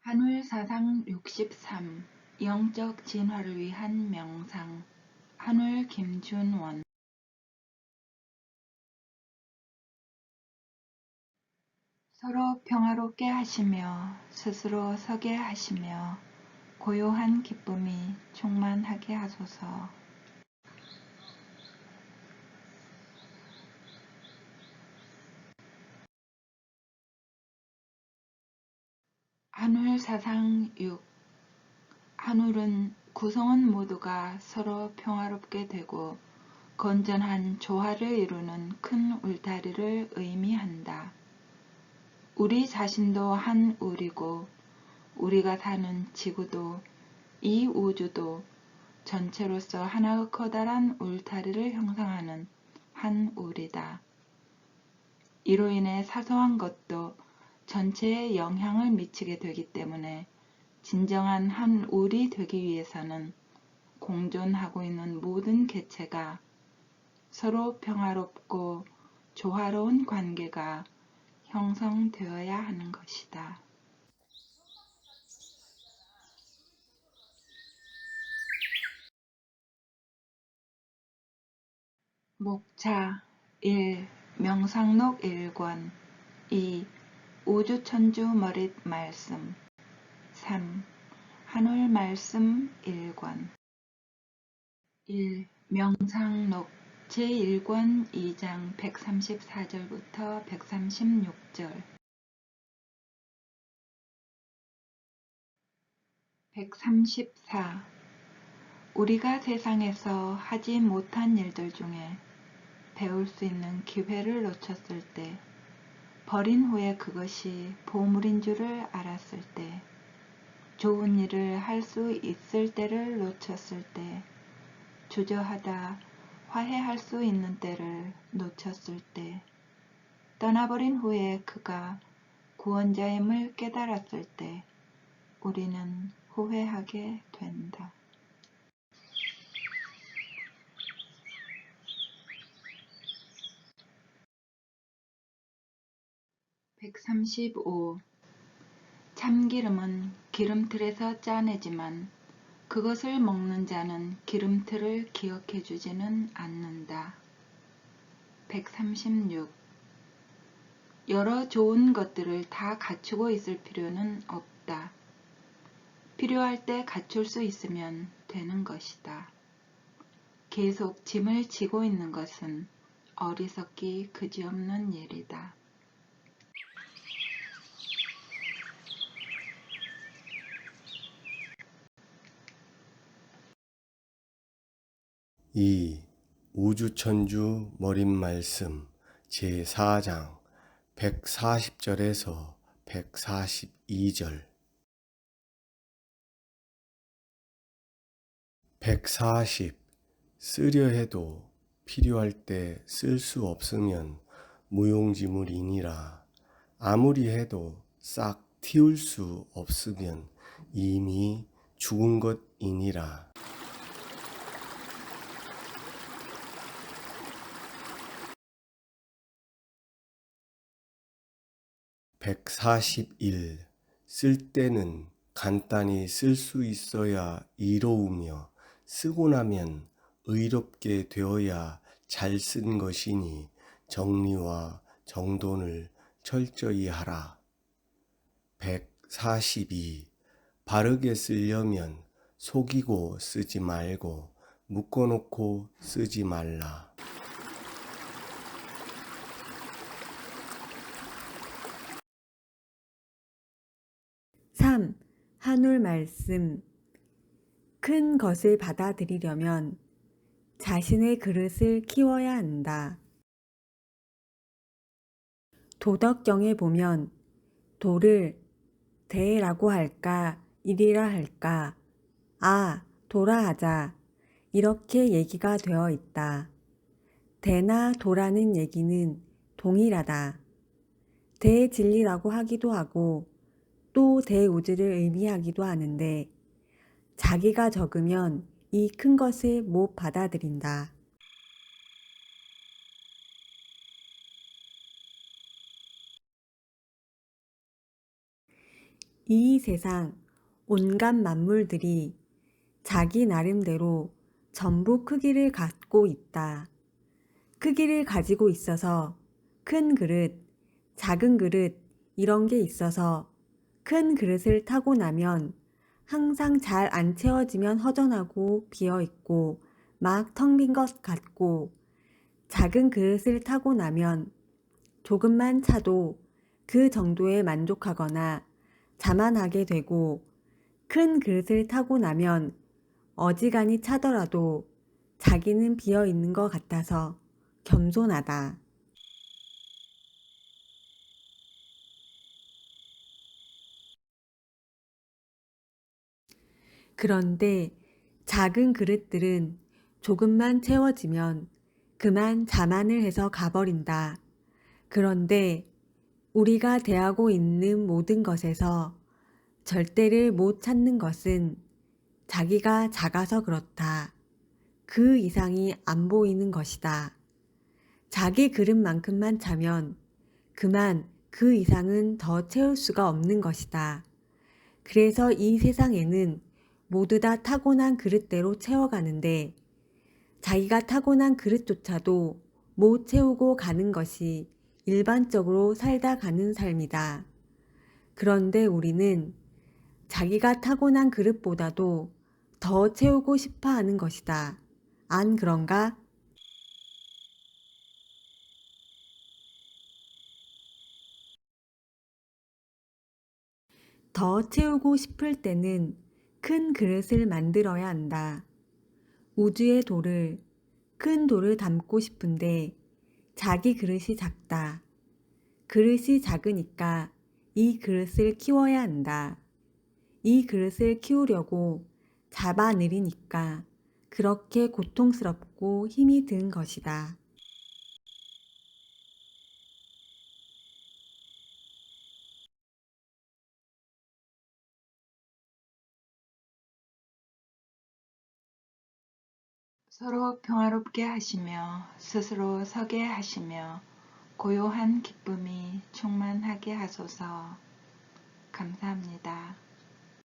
한울사상 63. 영적 진화를 위한 명상. 한울 김준원. 서로 평화롭게 하시며 스스로 서게 하시며 고요한 기쁨이 충만하게 하소서. 한울사상 6. 한울은 구성원 모두가 서로 평화롭게 되고 건전한 조화를 이루는 큰 울타리를 의미한다. 우리 자신도 한 울이고 우리가 사는 지구도 이 우주도 전체로서 하나의 커다란 울타리를 형성하는 한 울이다. 이로 인해 사소한 것도 전체에 영향을 미치게 되기 때문에 진정한 한 울이 되기 위해서는 공존하고 있는 모든 개체가 서로 평화롭고 조화로운 관계가 형성되어야 하는 것이다. 목차 1. 명상록 1권 2. 우주천주 머릿 말씀 3. 한울 말씀 1권 1. 명상록 제1권 2장 134절부터 136절 134. 우리가 세상에서 하지 못한 일들 중에 배울 수 있는 기회를 놓쳤을 때, 버린 후에 그것이 보물인 줄을 알았을 때, 좋은 일을 할 수 있을 때를 놓쳤을 때, 주저하다 화해할 수 있는 때를 놓쳤을 때, 떠나버린 후에 그가 구원자임을 깨달았을 때, 우리는 후회하게 된다. 135. 참기름은 기름틀에서 짜내지만 그것을 먹는 자는 기름틀을 기억해 주지는 않는다. 136. 여러 좋은 것들을 다 갖추고 있을 필요는 없다. 필요할 때 갖출 수 있으면 되는 것이다. 계속 짐을 지고 있는 것은 어리석기 그지없는 일이다. 2. 우주천주 머릿말씀 제4장 140절에서 142절 140. 쓰려 해도 필요할 때 쓸 수 없으면 무용지물이니라. 아무리 해도 싹 틔울 수 없으면 이미 죽은 것이니라. 141. 쓸 때는 간단히 쓸 수 있어야 이로우며 쓰고 나면 의롭게 되어야 잘 쓴 것이니 정리와 정돈을 철저히 하라. 142. 바르게 쓰려면 속이고 쓰지 말고 묶어놓고 쓰지 말라. 3. 한울 말씀. 큰 것을 받아들이려면 자신의 그릇을 키워야 한다. 도덕경에 보면 도를 대라고 할까 일이라 할까 도라 하자 이렇게 얘기가 되어 있다. 대나 도라는 얘기는 동일하다. 대진리라고 하기도 하고 또 대우주를 의미하기도 하는데 자기가 적으면 이 큰 것을 못 받아들인다. 이 세상 온갖 만물들이 자기 나름대로 전부 크기를 갖고 있다. 크기를 가지고 있어서 큰 그릇, 작은 그릇 이런 게 있어서 큰 그릇을 타고 나면 항상 잘 안 채워지면 허전하고 비어있고 막 텅 빈 것 같고, 작은 그릇을 타고 나면 조금만 차도 그 정도에 만족하거나 자만하게 되고, 큰 그릇을 타고 나면 어지간히 차더라도 자기는 비어 있는 것 같아서 겸손하다. 그런데 작은 그릇들은 조금만 채워지면 그만 자만을 해서 가버린다. 그런데 우리가 대하고 있는 모든 것에서 절대를 못 찾는 것은 자기가 작아서 그렇다. 그 이상이 안 보이는 것이다. 자기 그릇만큼만 차면 그만 그 이상은 더 채울 수가 없는 것이다. 그래서 이 세상에는 모두 다 타고난 그릇대로 채워가는데, 자기가 타고난 그릇조차도 못 채우고 가는 것이 일반적으로 살다 가는 삶이다. 그런데 우리는 자기가 타고난 그릇보다도 더 채우고 싶어 하는 것이다. 안 그런가? 더 채우고 싶을 때는 큰 그릇을 만들어야 한다. 우주의 돌을, 큰 돌을 담고 싶은데 자기 그릇이 작다. 그릇이 작으니까 이 그릇을 키워야 한다. 이 그릇을 키우려고 잡아내리니까 그렇게 고통스럽고 힘이 든 것이다. 서로 평화롭게 하시며 스스로 서게 하시며 고요한 기쁨이 충만하게 하소서. 감사합니다.